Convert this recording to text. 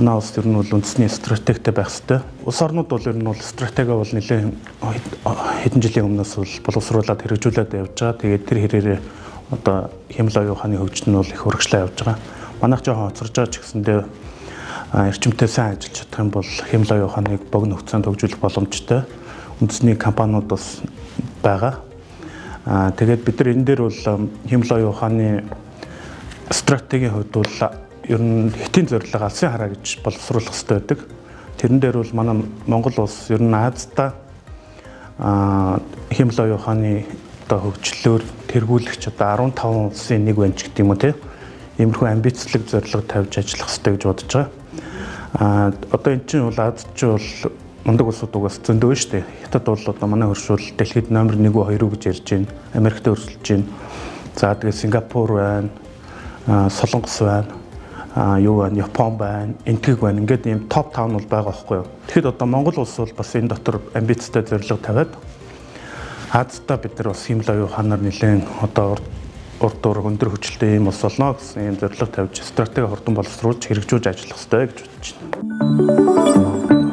манай улс ер нь бол үндэсний стратегтэй байх ёстой. Улс орнууд бол ер нь бол стратеги бол нэлээд хэдэн жилийн өмнөөс бол боловсруулаад хэрэгжүүлээд явж байгаа. Тэгээд тэр хэрээрээ одоо хямрал оюун ухааны хөгжил нь бол их урагшлаа явж байгаа. Манайх жоохон хоцорж байгаа ч гэсэндээ эрчимтэй сайн ажиллаж чадах юм бол хямрал оюун ухааныг богино хугацаанд хөгжүүлэх боломжтой. Үндэсний компаниуд бас байгаа. Тэгээд бид нар энэ дээр бол хямрал оюун ухааны стратегийн хувьд бол ер нь хэтийн зорилго алсын хараа гэж боловсруулах хэрэгтэй байдаг. Тэрэн дээр бол манай Монгол улс ер нь Азида хямрал оюун ухааны одоо хөгжлөөр тэргүүлэгч одоо 15 улсын нэг байна ч гэдэг юм уу тийм. Иймэрхүү амбицлог зорилго тавьж ажиллах хэрэгтэй гэж бодож байгаа. Одоо эн чинь бол Азич бол мундаг улсууд угаас зөндөө шүү дээ. Хятад бол одоо манай хөршүүл дэлхийд номер 1 2 гэж ярьж байна. Америкт өрсөлдөж байна. За тэгээд Сингапур байна. Солонгос байна. Юу байна? Япон байна. Энтэг байна. Ингээд ийм топ 5 бол байгаа байхгүй юу? Тэгэхэд одоо Монгол улс бол бас энэ дотор амбицтай зорилго тавиад Азида бид нар бас хямрал оюун ухаанаар нэлээд одоо урд өндөр хүчтэй юм улс болно гэсэн ийм зорилго тавьж стратеги хурдан боловсруулж хэрэгжүүлж ажиллах хэрэгтэй гэж бодож байна.